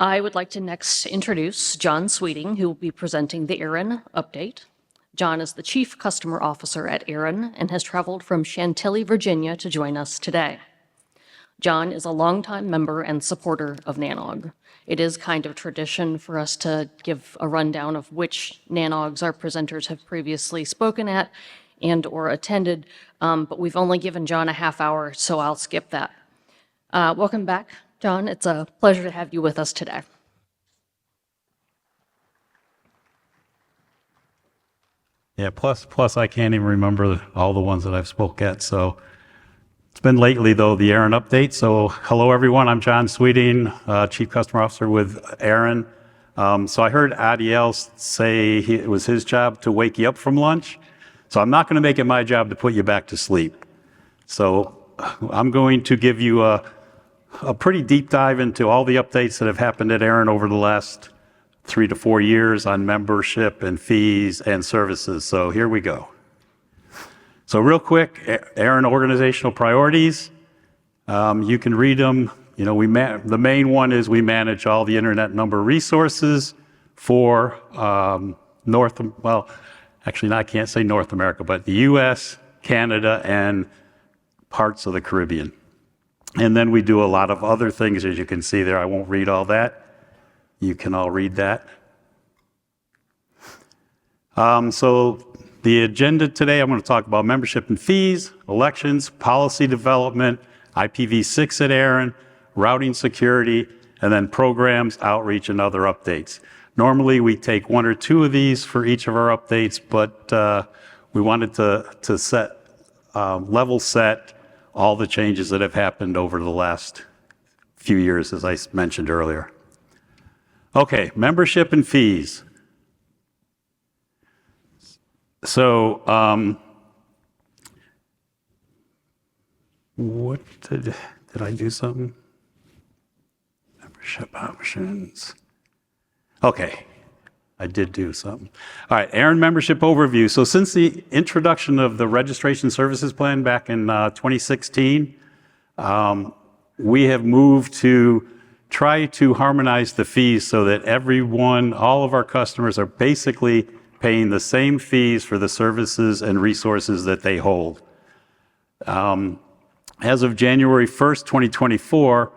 I would like to next introduce John Sweeting, who will be presenting the ARIN update. John is the Chief Customer Officer at ARIN and has traveled from Chantilly, Virginia to join us today. John is a longtime member and supporter of NANOG. It is kind of tradition for us to give a rundown of which NANOGs our presenters have previously spoken at and or attended, but we've only given John a half hour, so I'll skip that. Welcome back, John. It's a pleasure to have you with us today. Yeah, plus I can't even remember all the ones that I've spoke at, so it's been lately, though, the ARIN update. So hello, everyone. I'm John Sweeting, Chief Customer Officer with ARIN. So I heard Adiel say it was his job to wake you up from lunch. So I'm not going to make it my job to put you back to sleep. So I'm going to give you a pretty deep dive into all the updates that have happened at ARIN over the last 3 to 4 years on membership and fees and services. So here we go. So real quick, ARIN organizational priorities. You can read them. You know, the main one is we manage all the internet number resources for I can't say North America, but the US, Canada, and parts of the Caribbean. And then we do a lot of other things, as you can see there. I won't read all that. You can all read that. So the agenda today, I'm going to talk about membership and fees, elections, policy development, IPv6 at ARIN, routing security, and then programs, outreach, and other updates. Normally, we take 1 or 2 of these for each of our updates, but we wanted to level set all the changes that have happened over the last few years, as I mentioned earlier. Okay, membership and fees. So, did I do something? Membership options. Okay, I did do something. All right, ARIN membership overview. So since the introduction of the registration services plan back in 2016, we have moved to try to harmonize the fees so that all of our customers are basically paying the same fees for the services and resources that they hold. As of January 1st, 2024,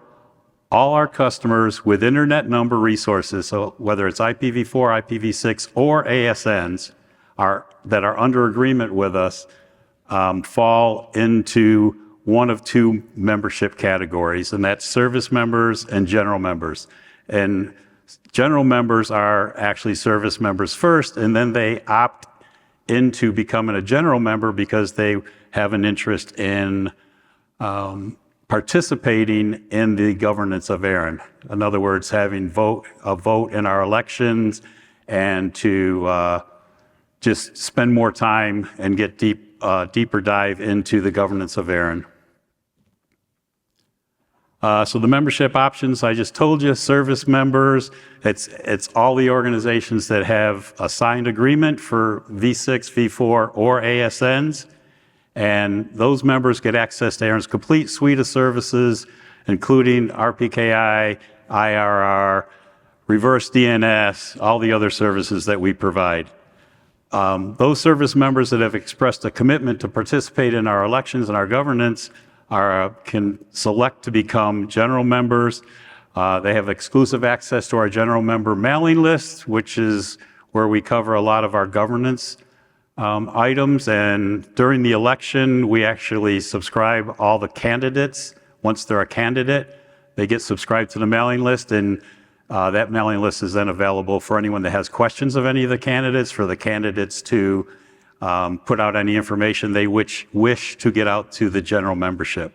all our customers with internet number resources, so whether it's IPv4, IPv6, or ASNs that are under agreement with us, fall into one of 2 membership categories, and that's service members and general members. And general members are actually service members first, and then they opt into becoming a general member because they have an interest in participating in the governance of ARIN. In other words, having a vote in our elections and to just spend more time and get deeper dive into the governance of ARIN. So the membership options, I just told you, service members, it's all the organizations that have a signed agreement for V6, V4, or ASNs. And those members get access to ARIN's complete suite of services, including RPKI, IRR, reverse DNS, all the other services that we provide. Those service members that have expressed a commitment to participate in our elections and our governance can select to become general members. They have exclusive access to our general member mailing list, which is where we cover a lot of our governance items. And during the election, we actually subscribe all the candidates. Once they're a candidate, they get subscribed to the mailing list, and that mailing list is then available for anyone that has questions of any of the candidates, for the candidates to put out any information they wish to get out to the general membership.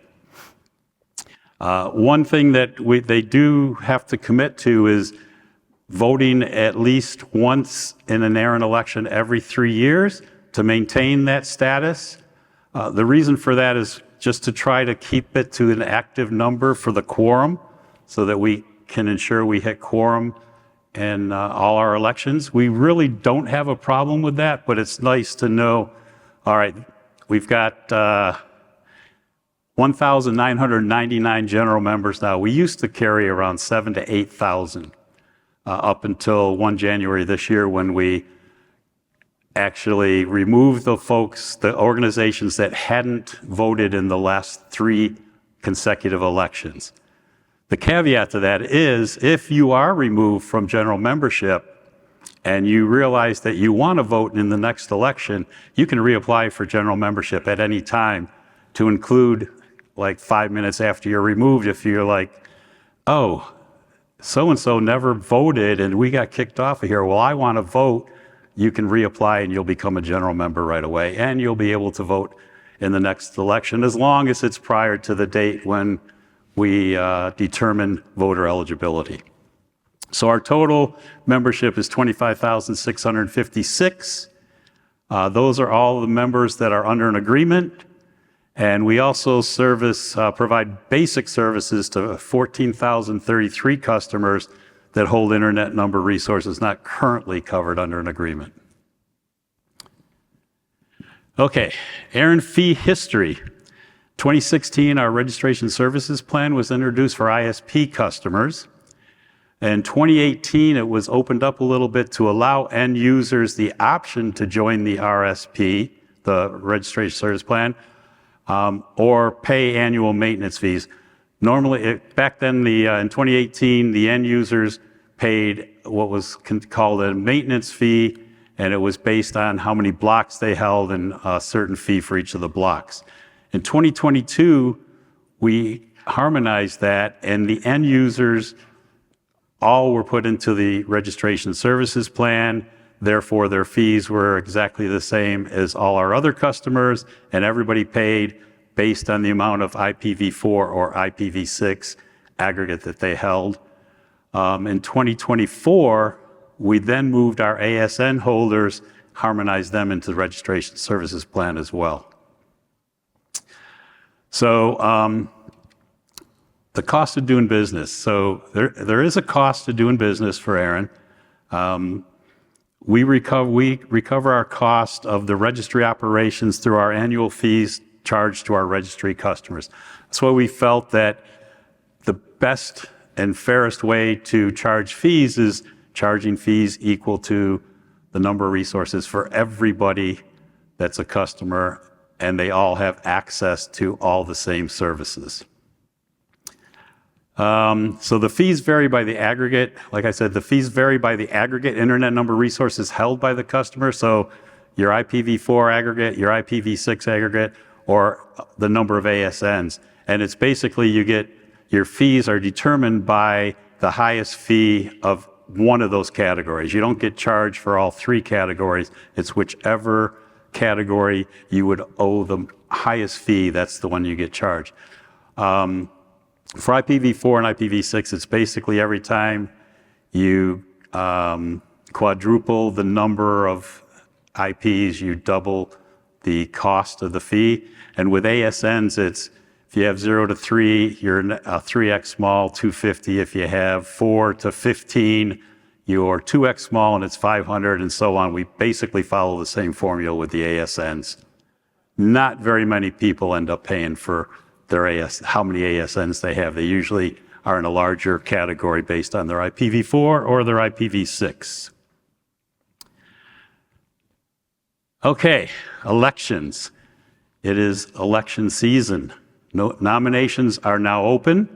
One thing that they do have to commit to is voting at least once in an ARIN election every 3 years to maintain that status. The reason for that is just to try to keep it to an active number for the quorum so that we can ensure we hit quorum in all our elections. We really don't have a problem with that, but it's nice to know, all right, we've got 1,999 general members now. We used to carry around 7,000 to 8,000. up until 1 January this year when we actually removed the organizations that hadn't voted in the last 3 consecutive elections. The caveat to that is if you are removed from general membership and you realize that you want to vote in the next election, you can reapply for general membership at any time to include like 5 minutes after you're removed if you're like, oh, so-and-so never voted and we got kicked off of here. Well, I want to vote. You can reapply and you'll become a general member right away, and you'll be able to vote in the next election as long as it's prior to the date when we determine voter eligibility. So our total membership is 25,656. Those are all the members that are under an agreement. And we also provide basic services to 14,033 customers that hold internet number resources not currently covered under an agreement. Okay, ARIN fee history. 2016, our registration services plan was introduced for ISP customers. In 2018, it was opened up a little bit to allow end users the option to join the RSP, the registration service plan, or pay annual maintenance fees. Normally, back then, in 2018, the end users paid what was called a maintenance fee, and it was based on how many blocks they held and a certain fee for each of the blocks. In 2022, we harmonized that, and the end users all were put into the registration services plan. Therefore, their fees were exactly the same as all our other customers, and everybody paid based on the amount of IPv4 or IPv6 aggregate that they held. In 2024, we then moved our ASN holders, harmonized them into the registration services plan as well. So the cost of doing business. So there is a cost to doing business for ARIN. We recover our cost of the registry operations through our annual fees charged to our registry customers. That's why we felt that the best and fairest way to charge fees is charging fees equal to the number of resources for everybody that's a customer, and they all have access to all the same services. So the fees vary by the aggregate. Like I said, the fees vary by the aggregate internet number resources held by the customer. So your IPv4 aggregate, your IPv6 aggregate, or the number of ASNs. And it's basically your fees are determined by the highest fee of one of those categories. You don't get charged for all 3 categories. It's whichever category you would owe the highest fee, that's the one you get charged. For IPv4 and IPv6, it's basically every time you quadruple the number of IPs, you double the cost of the fee. And with ASNs, it's if you have 0 to 3, you're a 3x small, 250. If you have 4 to 15, you're 2x small, and it's 500, and so on. We basically follow the same formula with the ASNs. Not very many people end up paying for their how many ASNs they have. They usually are in a larger category based on their IPv4 or their IPv6. Okay, elections. It is election season. Nominations are now open.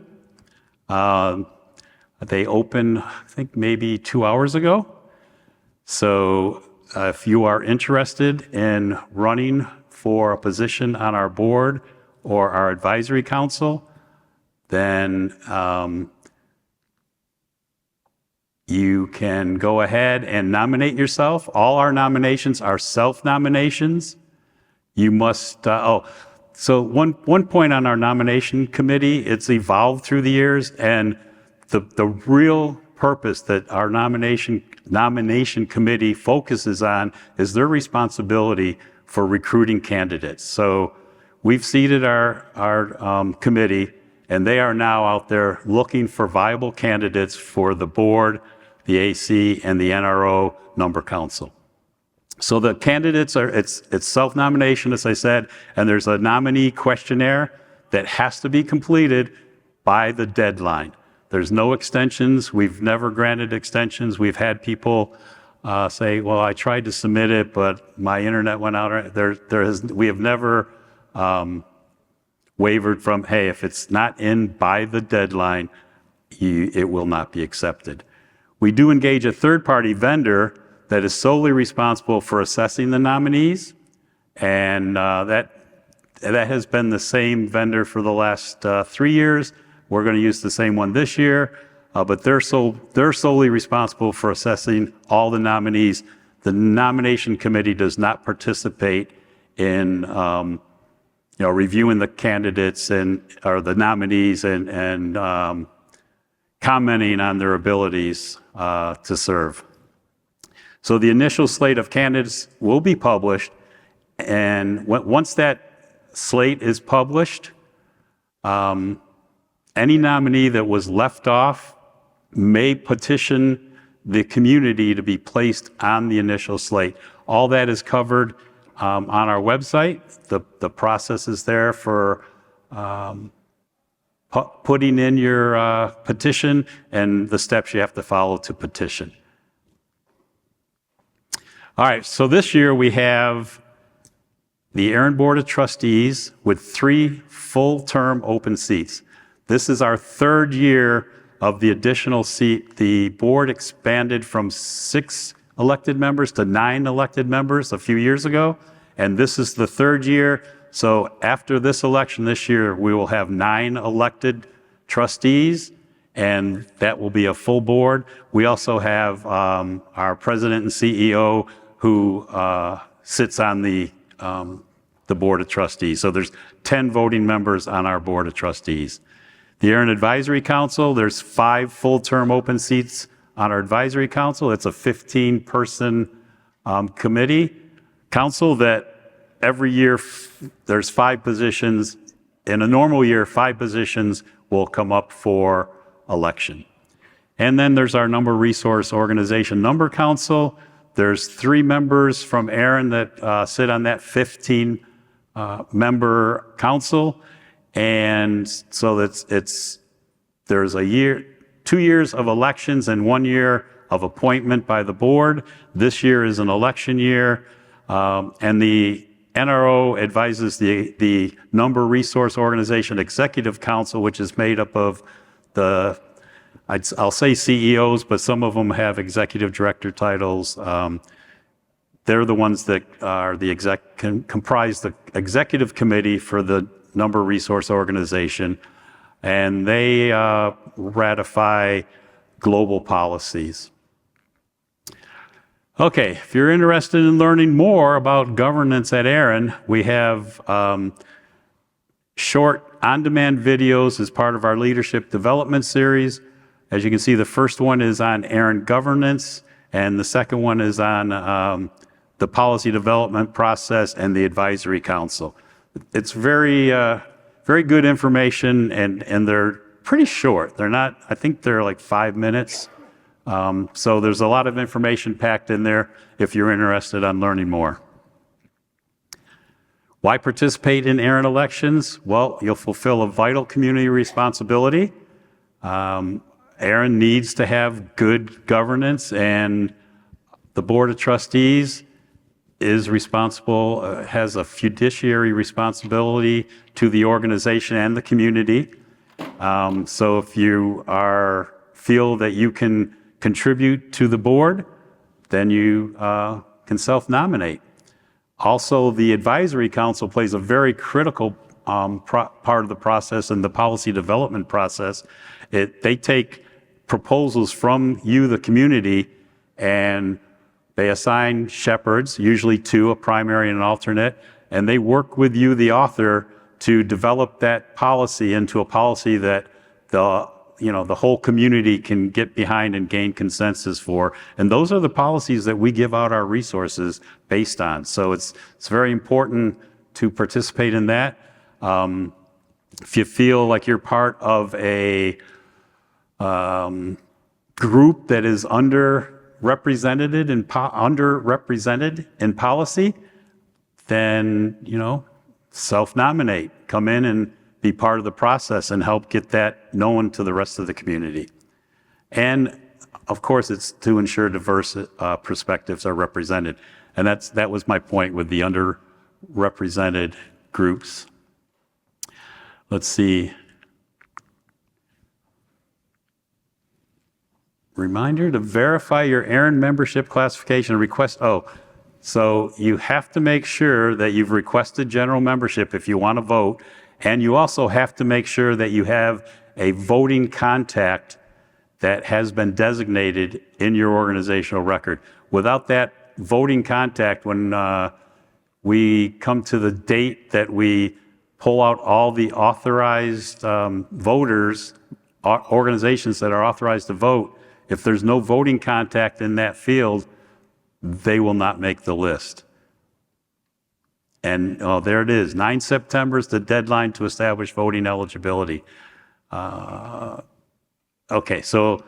They opened, I think, maybe 2 hours ago. So if you are interested in running for a position on our board or our advisory council, then you can go ahead and nominate yourself. All our nominations are self-nominations. You must, so one point on our nomination committee, it's evolved through the years, and the real purpose that our nomination committee focuses on is their responsibility for recruiting candidates. So we've seated our committee, and they are now out there looking for viable candidates for the board, the AC, and the NRO number council. So the candidates it's self-nomination, as I said, and there's a nominee questionnaire that has to be completed by the deadline. There's no extensions. We've never granted extensions. We've had people say, well, I tried to submit it, but my internet went out. We have never wavered from, hey, if it's not in by the deadline, it will not be accepted. We do engage a third-party vendor that is solely responsible for assessing the nominees, and that has been the same vendor for the last 3 years. We're going to use the same one this year, but they're solely responsible for assessing all the nominees. The nomination committee does not participate in reviewing the candidates or the nominees and commenting on their abilities to serve. So the initial slate of candidates will be published, and once that slate is published, any nominee that was left off may petition the community to be placed on the initial slate. All that is covered on our website. The process is there for putting in your petition and the steps you have to follow to petition. All right, so this year we have the ARIN Board of Trustees with 3 full-term open seats. This is our 3rd year of the additional seat. The board expanded from 6 elected members to 9 elected members a few years ago, and this is the 3rd year. So after this election this year, we will have 9 elected trustees, and that will be a full board. We also have our president and CEO who sits on the Board of Trustees. So there's 10 voting members on our Board of Trustees. The ARIN Advisory Council, there's 5 full-term open seats on our Advisory Council. It's a 15-person council that every year there's 5 positions. In a normal year, 5 positions will come up for election. And then there's our Number Resource Organization Number Council. There's 3 members from ARIN that sit on that 15-member council. And so there's 2 years of elections and 1 year of appointment by the board. This year is an election year, and the NRO advises the Number Resource Organization Executive Council, which is made up of I'll say CEOs, but some of them have executive director titles. They're the ones that are comprise the executive committee for the Number Resource Organization, and they ratify global policies. Okay, if you're interested in learning more about governance at ARIN, we have short on-demand videos as part of our leadership development series. As you can see, the first one is on ARIN governance, and the second one is on the policy development process and the advisory council. It's very good information, and they're pretty short. They're not, I think they're like 5 minutes. So there's a lot of information packed in there if you're interested in learning more. Why participate in ARIN elections? Well, you'll fulfill a vital community responsibility. ARIN needs to have good governance, and the Board of Trustees is responsible, has a fiduciary responsibility to the organization and the community. So if you feel that you can contribute to the board, then you can self-nominate. Also, the advisory council plays a very critical part of the process in the policy development process. They take proposals from you, the community, and they assign shepherds, usually 2, a primary and an alternate, and they work with you, the author, to develop that policy into a policy that the whole community can get behind and gain consensus for. And those are the policies that we give out our resources based on. So it's very important to participate in that. If you feel like you're part of a group that is underrepresented in policy, then, self-nominate. Come in and be part of the process and help get that known to the rest of the community. And of course, it's to ensure diverse perspectives are represented. And that was my point with the underrepresented groups. Let's see. Reminder to verify your ARIN membership classification request. So you have to make sure that you've requested general membership if you want to vote, and you also have to make sure that you have a voting contact that has been designated in your organizational record. Without that voting contact, when we come to the date that we pull out all the authorized voters, organizations that are authorized to vote, if there's no voting contact in that field, they will not make the list. And there it is. 9 September is the deadline to establish voting eligibility. Okay, so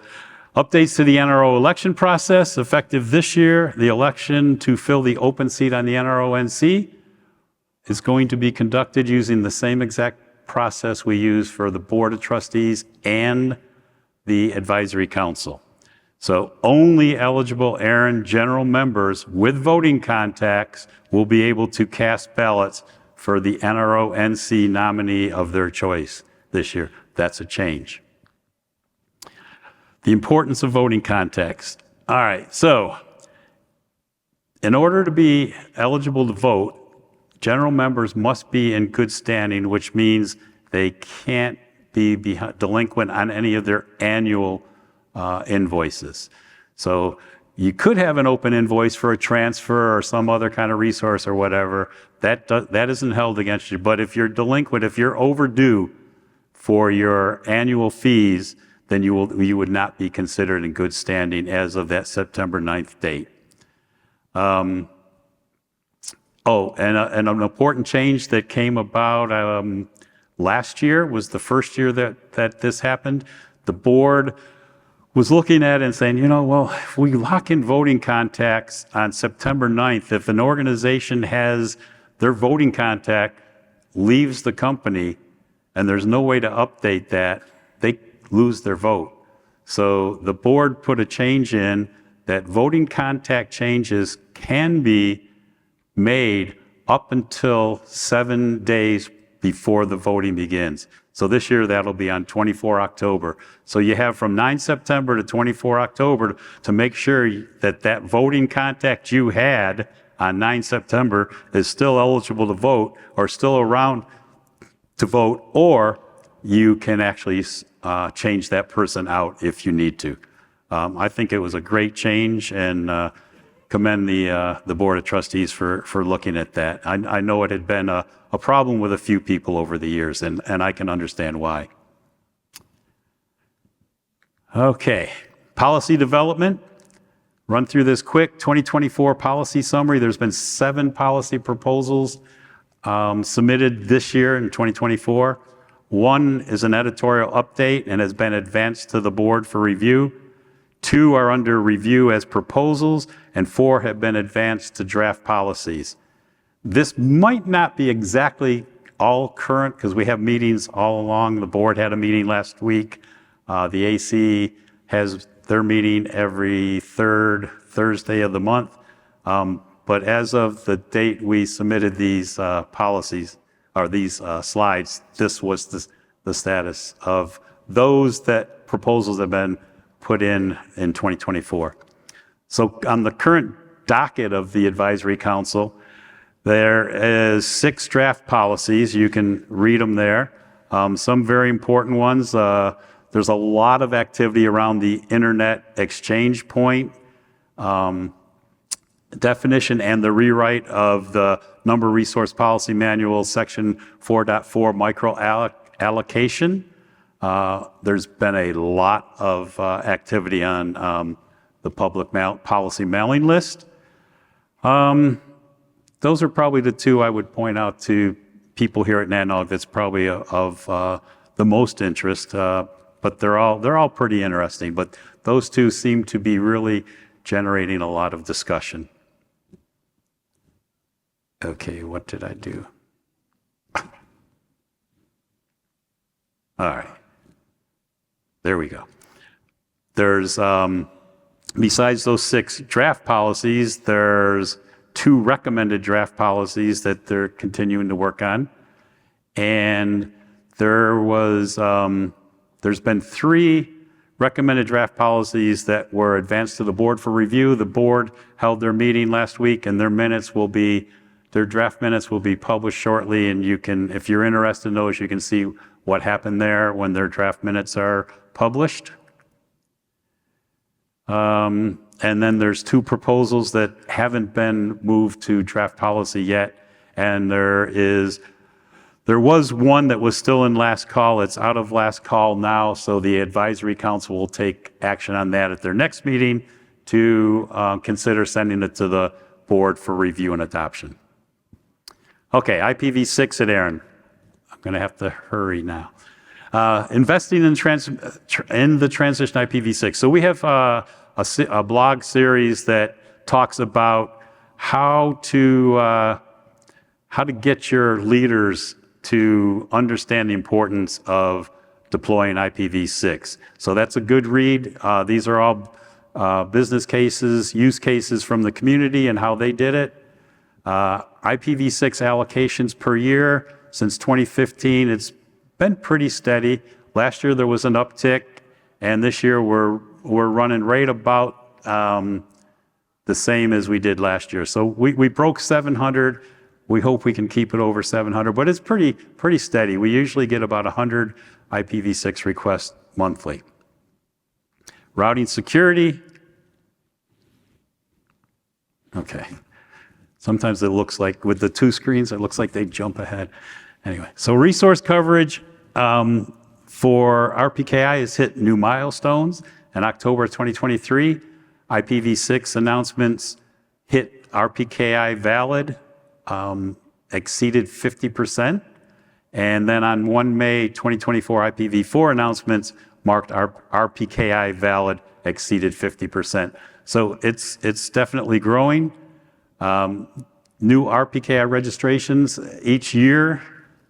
updates to the NRO election process. Effective this year, the election to fill the open seat on the NRO-NC is going to be conducted using the same exact process we use for the Board of Trustees and the Advisory Council. So only eligible ARIN general members with voting contacts will be able to cast ballots for the NRO-NC nominee of their choice this year. That's a change. The importance of voting contacts. All right, so in order to be eligible to vote, general members must be in good standing, which means they can't be delinquent on any of their annual invoices. So you could have an open invoice for a transfer or some other kind of resource or whatever. That isn't held against you. But if you're delinquent, if you're overdue for your annual fees, then you would not be considered in good standing as of that September 9th date. And an important change that came about last year was the first year that this happened. The board was looking at it and saying, well, if we lock in voting contacts on September 9th, if an organization has their voting contact leaves the company and there's no way to update that, they lose their vote. So the board put a change in that voting contact changes can be made up until 7 days before the voting begins. So this year, that'll be on 24 October. So you have from 9 September to 24 October to make sure that that voting contact you had on 9 September is still eligible to vote or still around to vote, or you can actually change that person out if you need to. I think it was a great change, and commend the Board of Trustees for looking at that. I know it had been a problem with a few people over the years, and I can understand why. Okay, policy development. Run through this quick. 2024 policy summary. There's been 7 policy proposals submitted this year in 2024. 1 is an editorial update and has been advanced to the board for review. 2 are under review as proposals, and 4 have been advanced to draft policies. This might not be exactly all current because we have meetings all along. The board had a meeting last week. The AC has their meeting every 3rd Thursday of the month. But as of the date we submitted these policies, or these slides, this was the status of those that proposals have been put in 2024. So on the current docket of the Advisory Council, there is 6 draft policies. You can read them there. Some very important ones. There's a lot of activity around the Internet exchange point definition and the rewrite of the Number Resource Policy Manual, Section 4.4 micro allocation. There's been a lot of activity on the public policy mailing list. Those are probably the 2 I would point out to people here at NANOG that's probably of the most interest, but they're all pretty interesting. But those 2 seem to be really generating a lot of discussion. Okay, what did I do? All right. There we go. There's, besides those 6 draft policies, there's 2 recommended draft policies that they're continuing to work on. And there's been 3 recommended draft policies that were advanced to the board for review. The board held their meeting last week, and their draft minutes will be published shortly. And you can, if you're interested in those, you can see what happened there when their draft minutes are published. And then there's 2 proposals that haven't been moved to draft policy yet. And there was one that was still in last call. It's out of last call now, so the advisory council will take action on that at their next meeting to consider sending it to the board for review and adoption. Okay, IPv6 at ARIN. I'm going to have to hurry now. Investing in the transition IPv6. So we have a blog series that talks about how to get your leaders to understand the importance of deploying IPv6. So that's a good read. These are all business cases, use cases from the community and how they did it. IPv6 allocations per year since 2015, it's been pretty steady. Last year there was an uptick, and this year we're running right about the same as we did last year. So we broke 700. We hope we can keep it over 700, but it's pretty steady. We usually get about 100 IPv6 requests monthly. Routing security. Okay. Sometimes it looks like, with the 2 screens, it looks like they jump ahead. Anyway, so resource coverage for RPKI has hit new milestones. In October 2023, IPv6 announcements hit RPKI valid, exceeded 50%. And then on 1 May 2024, IPv4 announcements marked our RPKI valid exceeded 50%. So it's definitely growing. New RPKI registrations each year,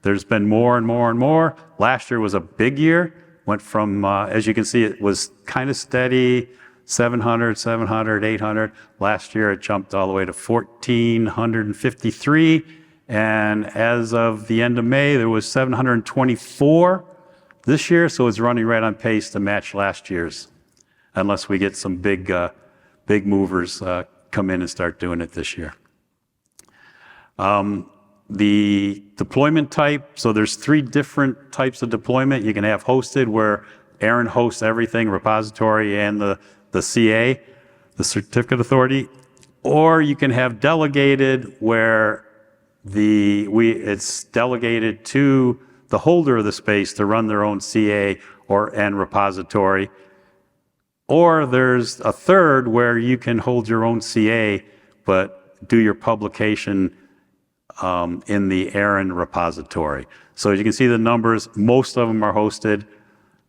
there's been more and more and more. Last year was a big year. Went from, as you can see, it was kind of steady, 700, 700, 800. Last year it jumped all the way to 1,453. And as of the end of May, there was 724 this year. So it's running right on pace to match last year's, unless we get some big movers come in and start doing it this year. The deployment type, so there's 3 different types of deployment. You can have hosted, where ARIN hosts everything, repository and the CA, the certificate authority, or you can have delegated, where it's delegated to the holder of the space to run their own CA and repository. Or there's a third where you can hold your own CA, but do your publication in the ARIN repository. So as you can see the numbers, most of them are hosted,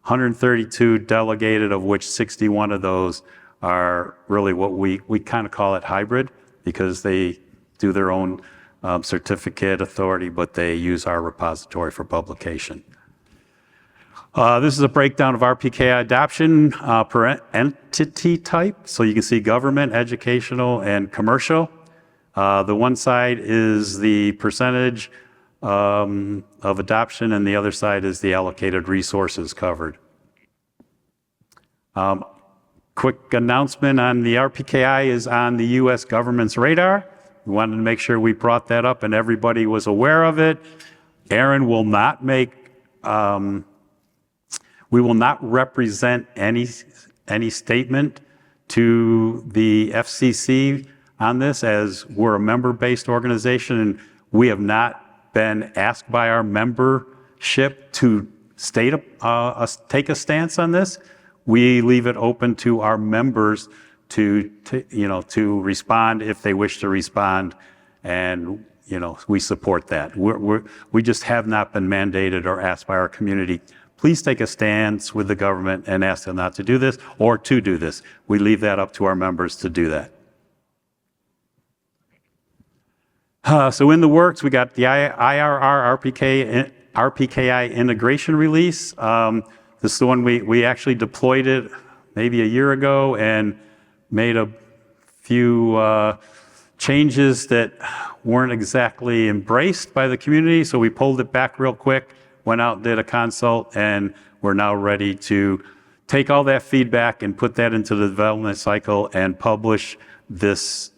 132 delegated, of which 61 of those are really what we kind of call it hybrid, because they do their own certificate authority, but they use our repository for publication. This is a breakdown of RPKI adoption per entity type. So you can see government, educational, and commercial. The one side is the percentage of adoption, and the other side is the allocated resources covered. Quick announcement on the RPKI is on the U.S. government's radar. We wanted to make sure we brought that up and everybody was aware of it. ARIN will not we will not represent any statement to the FCC on this, as we're a member-based organization and we have not been asked by our membership to take a stance on this. We leave it open to our members to respond if they wish to respond, and we support that. We just have not been mandated or asked by our community, please take a stance with the government and ask them not to do this or to do this. We leave that up to our members to do that. So in the works, we got the IRR RPKI integration release. This is the one we actually deployed it maybe a year ago and made a few changes that weren't exactly embraced by the community. So we pulled it back real quick, went out, did a consult, and we're now ready to take all that feedback and put that into the development cycle and publish this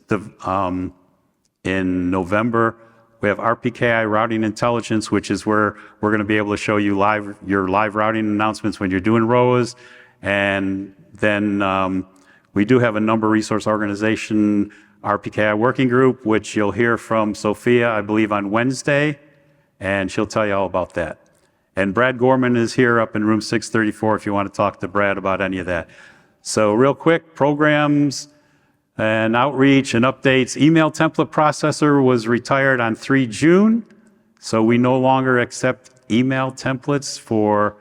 in November. We have RPKI routing intelligence, which is where we're going to be able to show you your live routing announcements when you're doing ROAs. And then we do have a number resource organization RPKI working group, which you'll hear from Sophia, I believe, on Wednesday, and she'll tell you all about that. And Brad Gorman is here up in room 634 if you want to talk to Brad about any of that. So real quick, programs and outreach and updates. Email template processor was retired on 3 June, so we no longer accept email templates for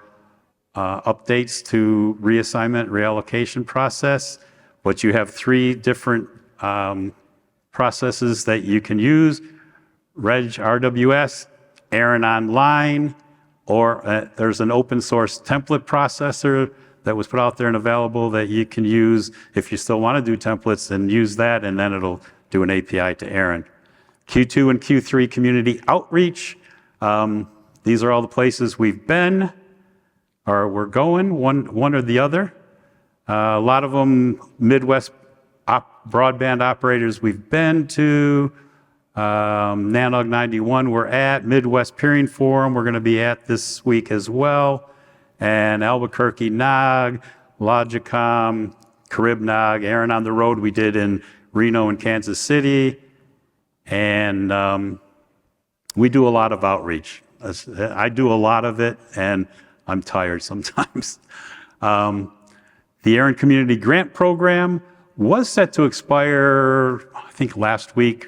updates to reassignment, reallocation process, but you have 3 different processes that you can use: Reg RWS, ARIN Online, or there's an open source template processor that was put out there and available that you can use if you still want to do templates, and use that, and then it'll do an API to ARIN. Q2 and Q3 community outreach. These are all the places we've been or we're going, one or the other. A lot of them Midwest broadband operators we've been to. NANOG 91 we're at. Midwest Peering Forum we're going to be at this week as well. And Albuquerque NOG, Logicom, Carib NOG, ARIN on the Road we did in Reno and Kansas City. And we do a lot of outreach. I do a lot of it, and I'm tired sometimes. The ARIN Community Grant Program was set to expire, I think, last week,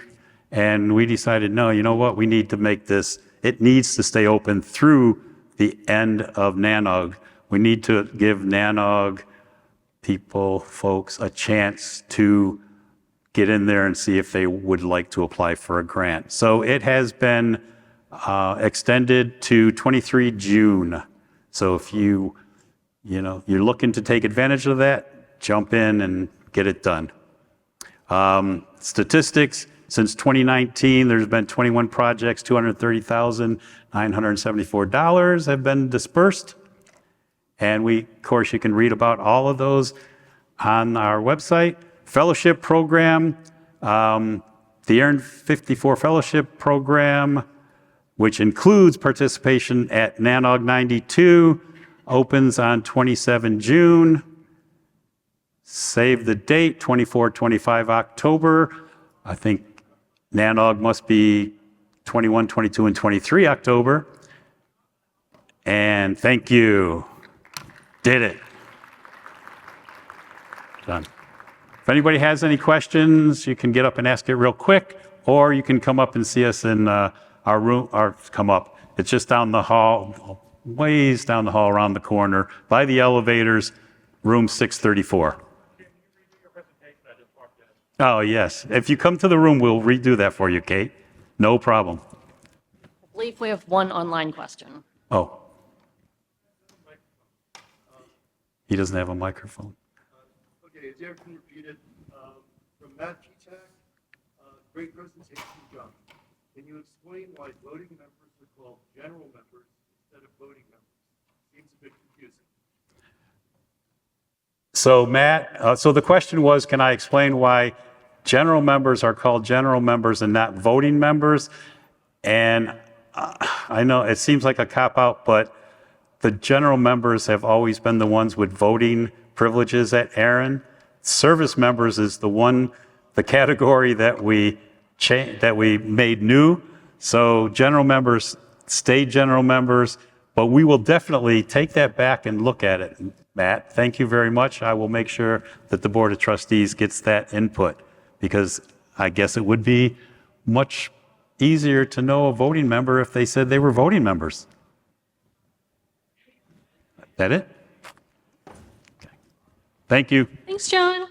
and we decided, no, you know what, we need to make this, it needs to stay open through the end of NANOG. We need to give NANOG folks, a chance to get in there and see if they would like to apply for a grant. So it has been extended to 23 June. So if you're looking to take advantage of that, jump in and get it done. Statistics, since 2019, there's been 21 projects, $230,974 have been dispersed. And of course, you can read about all of those on our website. Fellowship program, the ARIN 54 Fellowship program, which includes participation at NANOG 92, opens on 27 June. Save the date, 24-25 October. I think NANOG must be 21, 22, and 23 October. And thank you. Did it. Done. If anybody has any questions, you can get up and ask it real quick, or you can come up and see us in our room, or come up. It's just down the hall, ways down the hall around the corner, by the elevators, room 634. Oh, yes. If you come to the room, we'll redo that for you, Kate. No problem. I believe we have one online question. Oh. He doesn't have a microphone. Okay, as Eric repeated, from Matt G-Tech, great presentation, John. Can you explain why voting members are called general members instead of voting members? Seems a bit confusing. So Matt, so the question was, can I explain why general members are called general members and not voting members? And I know it seems like a cop-out, but the general members have always been the ones with voting privileges at ARIN. Service members is the category that we made new. So general members stay general members, but we will definitely take that back and look at it. Matt, thank you very much. I will make sure that the Board of Trustees gets that input, because I guess it would be much easier to know a voting member if they said they were voting members. Is that it? Okay. Thank you. Thanks, John.